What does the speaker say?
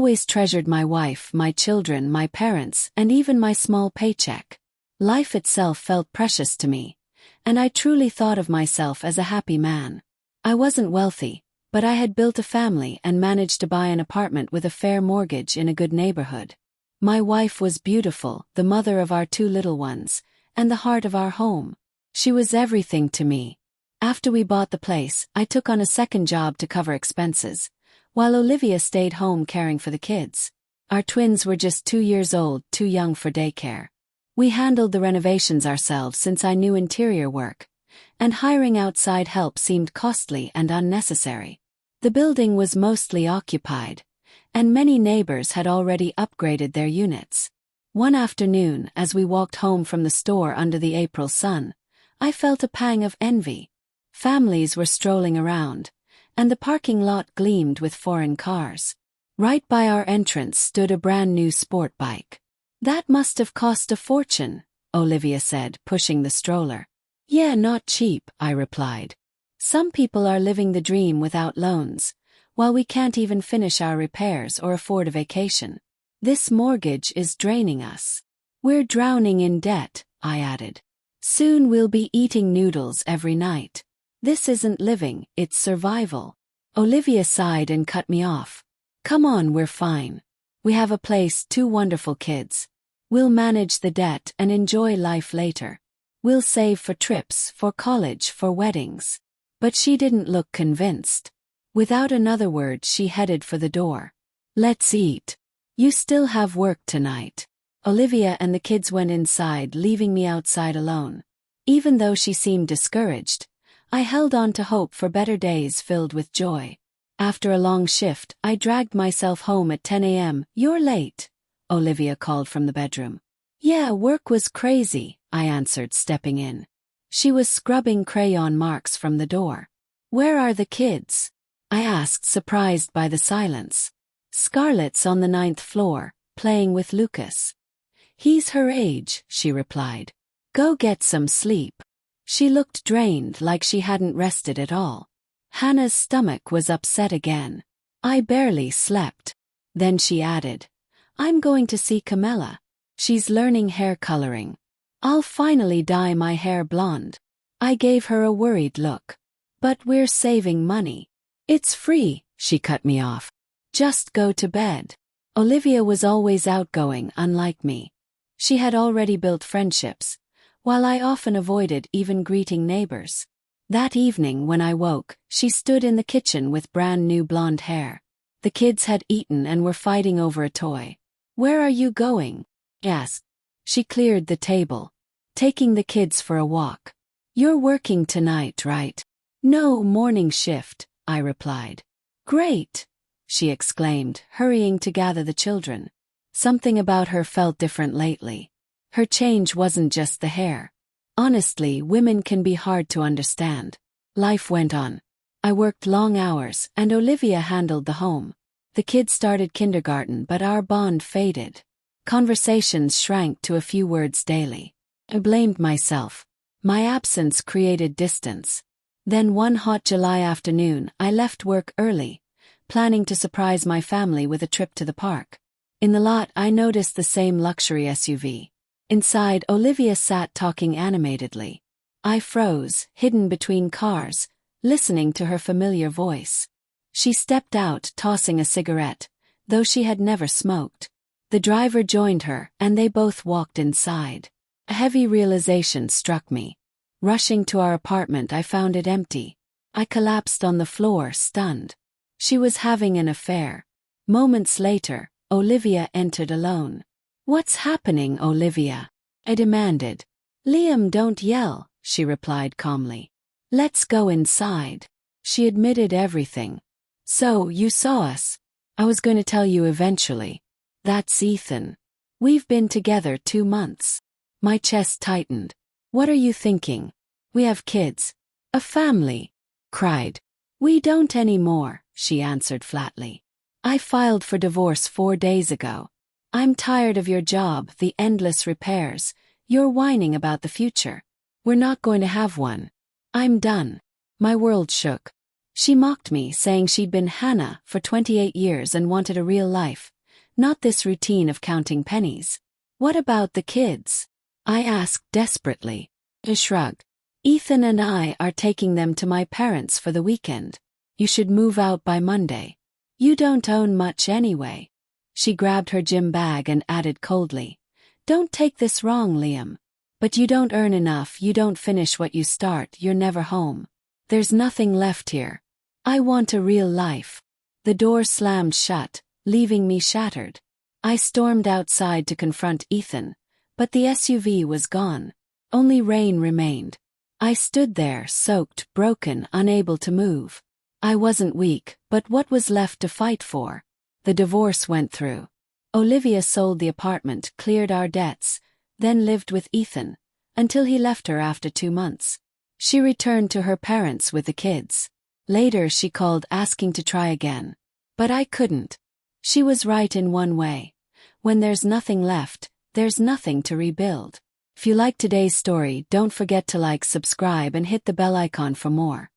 always treasured my wife, my children, my parents, and even my small paycheck. Life itself felt precious to me, and I truly thought of myself as a happy man. I wasn't wealthy, but I had built a family and managed to buy an apartment with a fair mortgage in a good neighborhood. My wife was beautiful, the mother of our 2 little ones, and the heart of our home. She was everything to me. After we bought the place, I took on a second job to cover expenses, while Olivia stayed home caring for the kids. Our twins were just 2 years old, too young for daycare. We handled the renovations ourselves since I knew interior work, and hiring outside help seemed costly and unnecessary. The building was mostly occupied, and many neighbors had already upgraded their units. One afternoon, as we walked home from the store under the April sun, I felt a pang of envy. Families were strolling around, and the parking lot gleamed with foreign cars. Right by our entrance stood a brand new sport bike. "That must have cost a fortune," Olivia said, pushing the stroller. "Yeah, not cheap," I replied. "Some people are living the dream without loans, while we can't even finish our repairs or afford a vacation. This mortgage is draining us. We're drowning in debt," I added. "Soon we'll be eating noodles every night. This isn't living, it's survival." Olivia sighed and cut me off. "Come on, we're fine. We have a place, 2 wonderful kids. We'll manage the debt and enjoy life later. We'll save for trips, for college, for weddings." But she didn't look convinced. Without another word, she headed for the door. "Let's eat. You still have work tonight." Olivia and the kids went inside, leaving me outside alone. Even though she seemed discouraged, I held on to hope for better days filled with joy. After a long shift, I dragged myself home at 10 a.m. "You're late," Olivia called from the bedroom. "Yeah, work was crazy," I answered, stepping in. She was scrubbing crayon marks from the door. "Where are the kids?" I asked, surprised by the silence. "Scarlett's on the 9th floor, playing with Lucas. He's her age," she replied. "Go get some sleep." She looked drained, like she hadn't rested at all. Hannah's stomach was upset again. "I barely slept." Then she added, "I'm going to see Camilla. She's learning hair coloring. I'll finally dye my hair blonde." I gave her a worried look. "But we're saving money." "It's free," she cut me off. "Just go to bed." Olivia was always outgoing, unlike me. She had already built friendships, while I often avoided even greeting neighbors. That evening when I woke, she stood in the kitchen with brand new blonde hair. The kids had eaten and were fighting over a toy. "Where are you going?" I asked. She cleared the table. "Taking the kids for a walk." "You're working tonight, right?" "No, morning shift," I replied. "Great!" she exclaimed, hurrying to gather the children. Something about her felt different lately. Her change wasn't just the hair. Honestly, women can be hard to understand. Life went on. I worked long hours, and Olivia handled the home. The kids started kindergarten, but our bond faded. Conversations shrank to a few words daily. I blamed myself. My absence created distance. Then one hot July afternoon, I left work early, planning to surprise my family with a trip to the park. In the lot, I noticed the same luxury SUV. Inside, Olivia sat talking animatedly. I froze, hidden between cars, listening to her familiar voice. She stepped out, tossing a cigarette, though she had never smoked. The driver joined her, and they both walked inside. A heavy realization struck me. Rushing to our apartment, I found it empty. I collapsed on the floor, stunned. She was having an affair. Moments later, Olivia entered alone. "What's happening, Olivia?" I demanded. "Liam, don't yell," she replied calmly. "Let's go inside." She admitted everything. "So, you saw us. I was going to tell you eventually. That's Ethan. We've been together 2 months." My chest tightened. "What are you thinking? We have kids. A family." Cried. "We don't anymore," she answered flatly. "I filed for divorce 4 days ago. I'm tired of your job, the endless repairs, you're whining about the future. We're not going to have one. I'm done." My world shook. She mocked me, saying she'd been Hannah for 28 years and wanted a real life, Not this routine of counting pennies. What about the kids? I asked desperately. She shrugged. Ethan and I are taking them to my parents for the weekend. You should move out by Monday. You don't own much anyway. She grabbed her gym bag and added coldly. Don't take this wrong, Liam. But you don't earn enough, you don't finish what you start, you're never home. There's nothing left here. I want a real life. The door slammed shut, leaving me shattered. I stormed outside to confront Ethan, but the SUV was gone. Only rain remained. I stood there, soaked, broken, unable to move. I wasn't weak, but what was left to fight for? The divorce went through. Olivia sold the apartment, cleared our debts, then lived with Ethan, until he left her after 2 months. She returned to her parents with the kids. Later she called asking to try again. But I couldn't. She was right in one way. When there's nothing left, there's nothing to rebuild. If you liked today's story, don't forget to like, subscribe and hit the bell icon for more.